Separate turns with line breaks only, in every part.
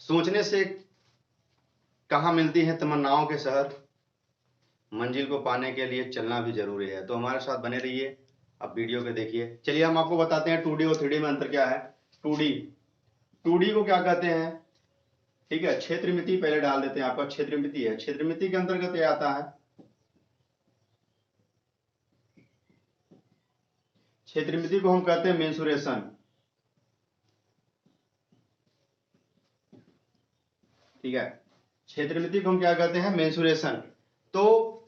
सोचने से कहाँ मिलती है तमन्नाओं के शहर, मंजिल को पाने के लिए चलना भी जरूरी है। तो हमारे साथ बने रहिए, अब वीडियो के देखिए। चलिए हम आपको बताते हैं 2D और 3D में अंतर क्या है। 2D 2D को क्या कहते हैं, ठीक है, क्षेत्रमिति पहले डाल देते हैं। आपका क्षेत्रमिति है, क्षेत्रमिति के अंतर्गत क्या आता है, क्षेत्रमिति को हम कहते हैं मेंसुरेशन, ठीक है। क्षेत्रमिति को हम क्या कहते हैं, मेंसुरेशन। तो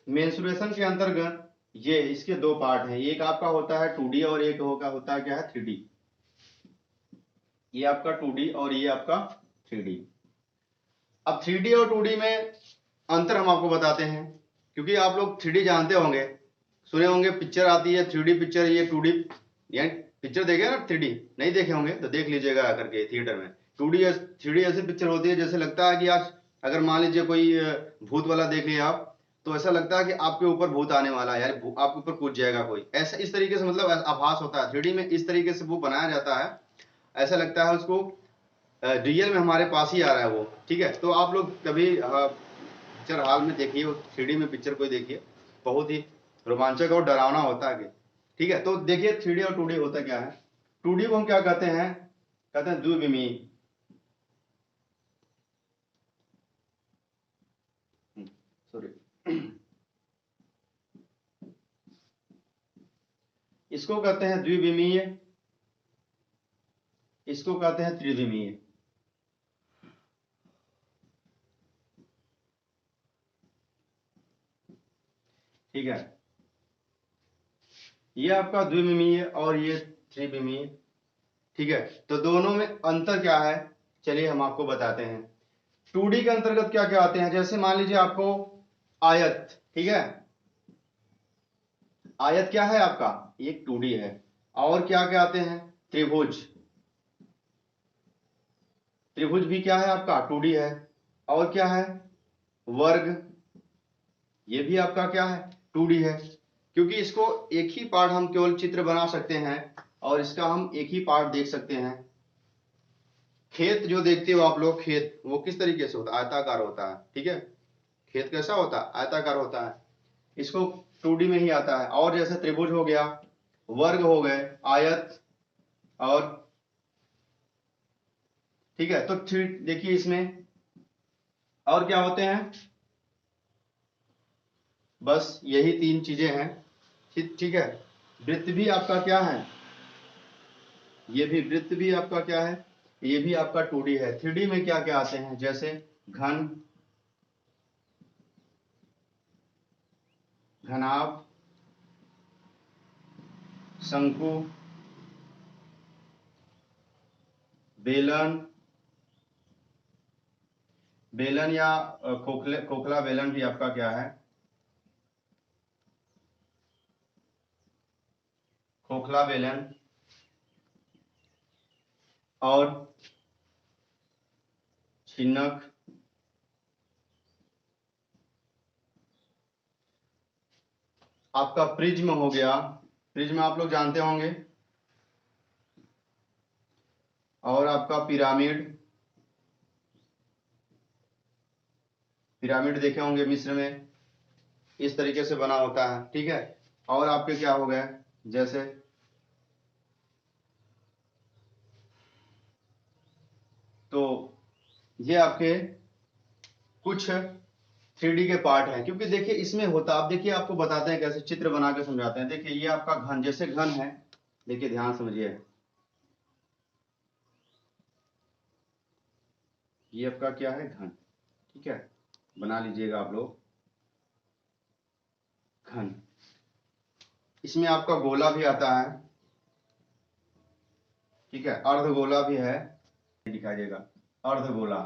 मेंसुरेशन के अंतर्गत ये इसके दो पार्ट हैं, एक आपका होता है 2D और एक होता है क्या है 3D। ये आपका 2D और ये आपका 3D। अब 3D और 2D में अंतर हम आपको बताते हैं, क्योंकि आप लोग 3D जानते होंगे, सुने होंगे पिक्चर आती है 3D पिक्चर, ये 2D यानी पिक्चर देखे ना 3D, नहीं देखे होंगे तो देख लीजिएगा आकर के थिएटर में। 2D 3D ऐसी पिक्चर होती है जैसे लगता है कि आज अगर मान लीजिए कोई भूत वाला देख लिया आप, तो ऐसा लगता है कि आपके ऊपर भूत आने वाला है, यानी आपके ऊपर कूद जाएगा कोई, ऐसा इस तरीके से मतलब आभास होता है। 3D में इस तरीके से वो बनाया जाता है, ऐसा लगता है उसको रियल में हमारे पास ही आ रहा है वो, ठीक है। तो आप लोग कभी पिक्चर हॉल में देखिए, 3D में पिक्चर कोई देखिए, बहुत ही रोमांचक और डरावना होता है, ठीक है। तो देखिए 3D और 2D होता क्या है। 2D को हम क्या कहते हैं, कहते हैं द्विविमीय, सॉरी, इसको कहते हैं द्विविमीय, इसको कहते हैं त्रिविमीय, ठीक है। ये आपका द्विविमीय और ये त्रिविमीय, ठीक है। तो दोनों में अंतर क्या है, चलिए हम आपको बताते हैं। 2D के अंतर्गत क्या क्या आते हैं, जैसे मान लीजिए आपको आयत, ठीक है, आयत क्या है आपका, एक 2D है। और क्या क्या आते हैं, त्रिभुज, त्रिभुज भी क्या है आपका 2D है। और क्या है, वर्ग, ये भी आपका क्या है 2D है, क्योंकि इसको एक ही पार्ट हम केवल चित्र बना सकते हैं और इसका हम एक ही पार्ट देख सकते हैं। खेत जो देखते हो आप लोग, खेत वो किस तरीके से होता है, आयताकार होता है, ठीक है। खेत कैसा होता है, आयताकार होता है, इसको 2D में ही आता है। और जैसे त्रिभुज हो गया, वर्ग हो गए, आयत, और ठीक है। तो देखिए इसमें और क्या होते हैं, बस यही तीन चीजें हैं, ठीक है। वृत्त भी आपका क्या है, ये भी वृत्त भी आपका क्या है, ये भी आपका 2D है। 3D में क्या क्या आते हैं, जैसे घन, घनाभ, शंकु, बेलन, बेलन या खोखला बेलन भी आपका क्या है, खोखला बेलन, और छिन्नक, आपका प्रिज्म हो गया, प्रिज्म आप लोग जानते होंगे, और आपका पिरामिड, पिरामिड देखे होंगे मिस्र में, इस तरीके से बना होता है, ठीक है। और आपके क्या हो गए, जैसे तो ये आपके कुछ 3D के पार्ट हैं, क्योंकि देखिए इसमें होता, आप देखिए आपको बताते हैं कैसे चित्र बना के समझाते हैं। देखिए ये आपका घन, जैसे घन है, देखिए ध्यान समझिए, ये आपका क्या है घन, ठीक है, बना लीजिएगा आप लोग घन। इसमें आपका गोला भी आता है, ठीक है, अर्धगोला भी है, दिखाई देगा अर्धगोला,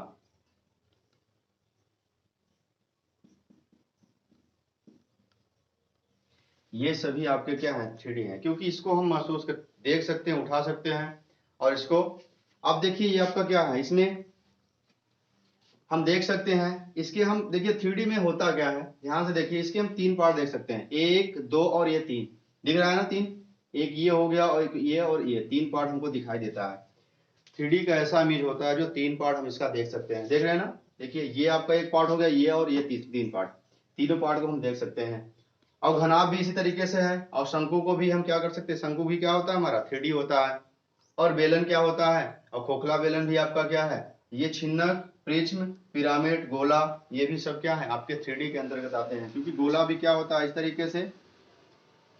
ये सभी आपके क्या है 3D है, क्योंकि इसको हम महसूस कर देख सकते हैं, उठा सकते हैं, और इसको अब देखिए ये आपका क्या है, इसमें हम देख सकते हैं, इसके हम देखिए 3D में होता क्या है, ध्यान से देखिए, इसके हम तीन पार्ट देख सकते हैं, एक दो और ये तीन, दिख रहा है ना तीन, एक ये हो गया और एक ये और ये तीन पार्ट हमको दिखाई देता है। 3D का ऐसा इमेज होता है जो 3 पार्ट हम इसका देख सकते हैं, देख रहे हैं ना। देखिए ये आपका एक पार्ट हो गया, ये और ये 3 पार्ट, तीनों पार्ट को हम देख सकते हैं। और घनाभ भी इसी तरीके से है, और शंकु को भी हम क्या कर सकते हैं, शंकु भी क्या होता है हमारा 3D होता है। और बेलन क्या होता है, और खोखला बेलन भी आपका क्या है, ये छिन्नक, प्रिज्म, पिरामिड, गोला, ये भी सब क्या है आपके 3D के अंतर्गत आते हैं। क्योंकि गोला भी क्या होता है इस तरीके से।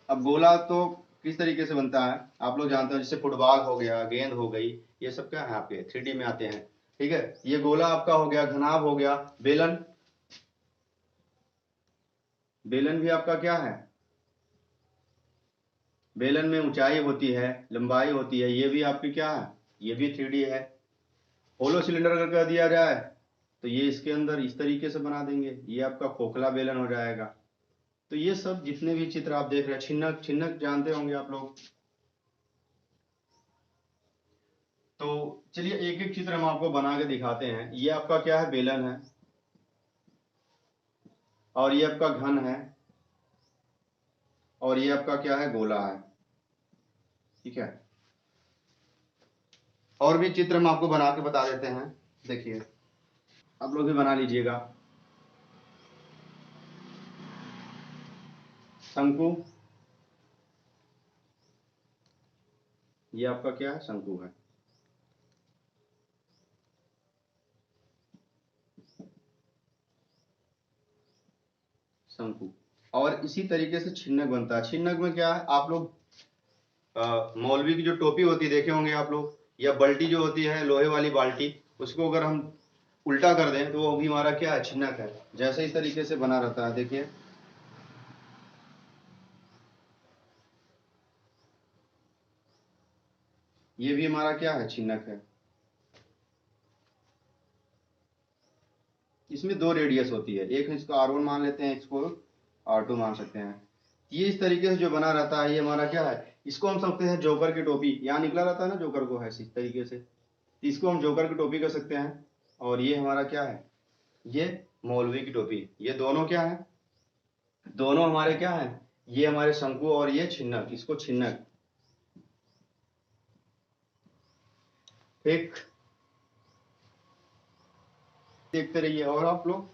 अब गोला तो किस तरीके से बनता है आप लोग जानते हो, जैसे फुटबॉल हो गया, गेंद हो गई, ये सब क्या है आपके 3D में आते हैं। ठीक है, ये गोला आपका हो गया, घनाभ हो गया। बेलन, बेलन भी आपका क्या है, बेलन में ऊंचाई होती है, लंबाई होती है, ये भी आपकी क्या है, ये भी 3D है। होलो सिलेंडर अगर कर दिया जाए तो ये इसके अंदर इस तरीके से बना देंगे, ये आपका खोखला बेलन हो जाएगा। तो ये सब जितने भी चित्र आप देख रहे हैं, छिन्नक, छिन्नक जानते होंगे आप लोग। तो चलिए एक एक चित्र हम आपको बना के दिखाते हैं। ये आपका क्या है, बेलन है, और ये आपका घन है, और ये आपका क्या है, गोला है। ठीक है, और भी चित्र हम आपको बना के बता देते हैं। देखिए आप लोग भी बना लीजिएगा। शंकु, ये आपका क्या है, शंकु है। शंकु, और इसी तरीके से छिन्नक बनता है। छिन्नक में क्या है, आप लोग मौलवी की जो टोपी होती है देखे होंगे आप लोग, या बाल्टी जो होती है लोहे वाली बाल्टी, उसको अगर हम उल्टा कर दें तो वो भी हमारा क्या है, छिन्नक है। जैसे इस तरीके से बना रहता है, देखिए ये भी हमारा क्या है, छिन्नक है। इसमें 2 रेडियस होती है, एक इसको R1 मान लेते हैं, इसको R2 मान सकते हैं। ये इस तरीके से जो बना रहता है ये हमारा क्या है, इसको हम सकते हैं जोकर की टोपी, यहाँ निकला रहता है ना जोकर को, है इस तरीके से, इसको हम जोकर की टोपी कर सकते हैं। और ये हमारा क्या है, ये मौलवी की टोपी। ये दोनों क्या है, दोनों हमारे क्या है, ये हमारे शंकु और ये छिन्नक, इसको छिन्नक। ठीक, देखते रहिए और आप लोग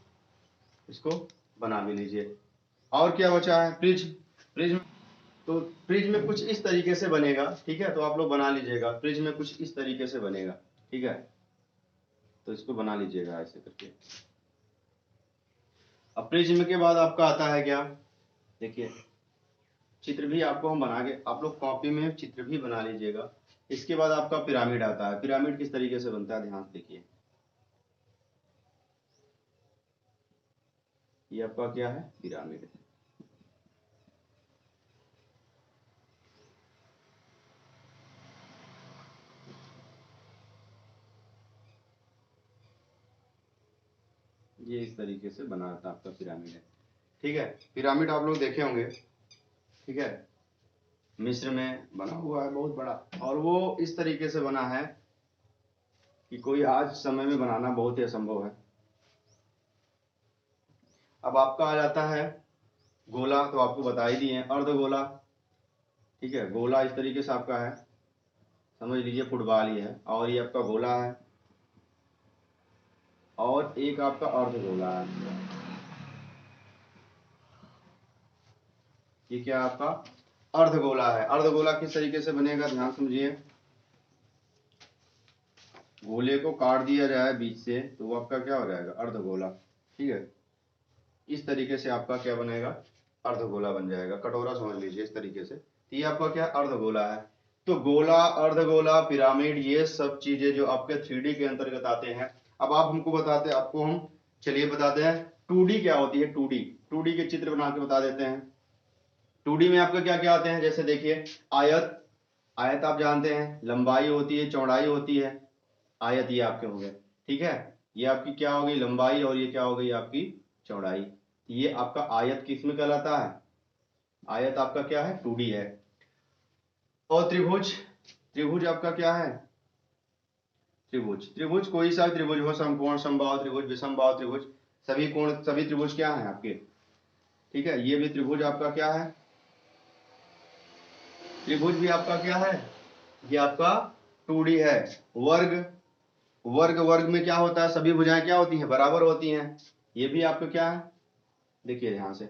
इसको बना भी लीजिए। और क्या बचा है, प्रिज्म। प्रिज्म, तो प्रिज्म में कुछ इस तरीके से बनेगा। ठीक है, तो आप लोग बना लीजिएगा, प्रिज्म में कुछ इस तरीके से बनेगा। ठीक है, तो इसको बना लीजिएगा ऐसे करके। अब प्रिज्म के बाद आपका आता है क्या, देखिए चित्र भी आपको हम बना के, आप लोग कॉपी में चित्र भी बना लीजिएगा। इसके बाद आपका पिरामिड आता है। पिरामिड किस तरीके से बनता है, ध्यान से देखिए। ये आपका क्या है, पिरामिड। ये इस तरीके से बना था आपका पिरामिड है। ठीक है, पिरामिड आप लोग देखे होंगे। ठीक है, मिस्र में बना हुआ है बहुत बड़ा, और वो इस तरीके से बना है कि कोई आज समय में बनाना बहुत ही असंभव है। अब आपका आ जाता है गोला, तो आपको बता ही दिए अर्धगोला। ठीक है, गोला इस तरीके से आपका है, समझ लीजिए फुटबॉल ही है, और ये आपका गोला है, और एक आपका अर्धगोला है। ये क्या आपका अर्धगोला है। अर्धगोला किस तरीके से बनेगा, ध्यान समझिए। गोले को काट दिया जाए बीच से तो वो आपका क्या हो जाएगा, अर्धगोला। ठीक है, इस तरीके से आपका क्या बनेगा, अर्धगोला बन जाएगा। कटोरा समझ लीजिए इस तरीके से, तो ये आपका क्या अर्धगोला है। तो गोला, अर्धगोला, पिरामिड, ये सब चीजें जो आपके 3D के अंतर्गत आते हैं। अब आप हमको बताते हैं, आपको हम चलिए बताते हैं 2D क्या होती है। 2D, 2D के चित्र बना के बता देते हैं। 2D में आपका क्या क्या आते हैं, जैसे देखिए आयत। आयत आप जानते हैं, लंबाई होती है, चौड़ाई होती है। आयत ये आपके हो गए। ठीक है, ये आपकी क्या हो गई, लंबाई, और ये क्या हो गई आपकी चौड़ाई। ये आपका आयत किस में कहलाता है, आयत आपका क्या है, 2D है। और त्रिभुज, त्रिभुज आपका क्या है, त्रिभुज। त्रिभुज कोई सा त्रिभुज हो, समकोण, समबाहु त्रिभुज, विषमबाहु त्रिभुज, सभी कोण, सभी त्रिभुज क्या है आपके। ठीक है, ये भी त्रिभुज आपका क्या है, त्रिभुज भी आपका क्या है, ये आपका 2D है। वर्ग, वर्ग, वर्ग में क्या होता है, सभी भुजाएं क्या होती हैं, बराबर होती हैं। ये भी आपको क्या है, देखिए यहां से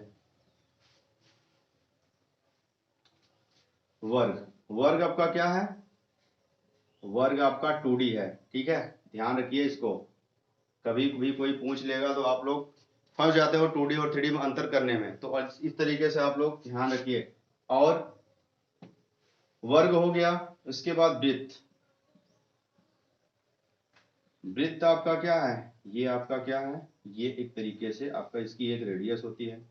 वर्ग, वर्ग आपका क्या है, वर्ग आपका 2D है। ठीक है, ध्यान रखिए इसको, कभी भी कोई पूछ लेगा तो आप लोग फंस जाते हो 2D और 3D में अंतर करने में, तो इस तरीके से आप लोग ध्यान रखिए। और वर्ग हो गया, उसके बाद वृत्त, वृत्त आपका क्या है, ये आपका क्या है, ये एक तरीके से आपका इसकी एक रेडियस होती है,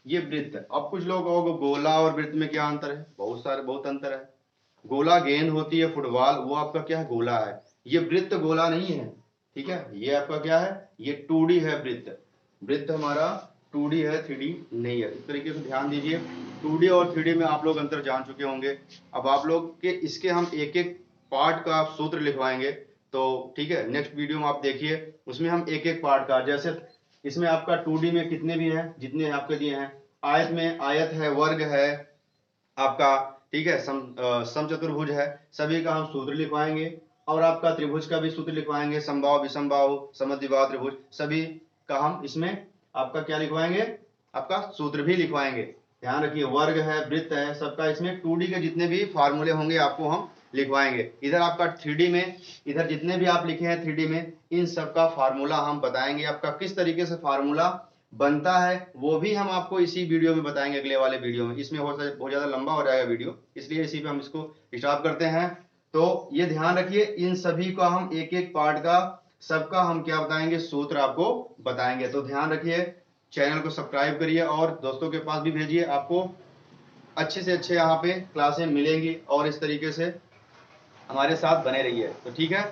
ये वृत्त है। अब कुछ लोग कहोगे गोला और वृत्त में क्या अंतर है, बहुत अंतर है। गोला गेंद होती है फुटबॉल, वो आपका क्या है, गोला है। ये वृत्त गोला नहीं है। ठीक है, ये आपका क्या है, ये 2D है वृत्त, वृत्त हमारा 2D है, 3D नहीं है। इस तरीके से ध्यान दीजिए, 2D और 3D में आप लोग अंतर जान चुके होंगे। अब आप लोग के इसके हम एक एक पार्ट का आप सूत्र लिखवाएंगे, तो ठीक है, नेक्स्ट वीडियो में आप देखिए, उसमें हम एक एक पार्ट का, जैसे इसमें आपका 2D में कितने भी हैं, जितने आपके दिए हैं, आयत में आयत है, वर्ग है आपका, ठीक है, समचतुर्भुज है, सभी का हम सूत्र लिखवाएंगे। और आपका त्रिभुज का भी सूत्र लिखवाएंगे, समबाहु विषमबाहु समद्विबाहु त्रिभुज, सभी का हम इसमें आपका क्या लिखवाएंगे, आपका सूत्र भी लिखवाएंगे। ध्यान रखिए, वर्ग है, वृत्त है, सबका इसमें 2D के जितने भी फार्मूले होंगे आपको हम लिखवाएंगे। इधर आपका 3D में, इधर जितने भी आप लिखे हैं 3D में, इन सब का फार्मूला हम बताएंगे, आपका किस तरीके से फार्मूला बनता है वो भी हम आपको इसी वीडियो में बताएंगे, अगले वाले वीडियो में। इसमें बहुत ज्यादा लंबा हो जाएगा वीडियो, इसलिए इसी पे हम इसको स्टॉप करते हैं। तो ये ध्यान रखिए, इन सभी का हम एक एक पार्ट का, सबका हम क्या बताएंगे, सूत्र आपको बताएंगे। तो ध्यान रखिए, चैनल को सब्सक्राइब करिए और दोस्तों के पास भी भेजिए, आपको अच्छे से अच्छे यहाँ पे क्लासें मिलेंगी, और इस तरीके से हमारे साथ बने रहिए। तो ठीक है।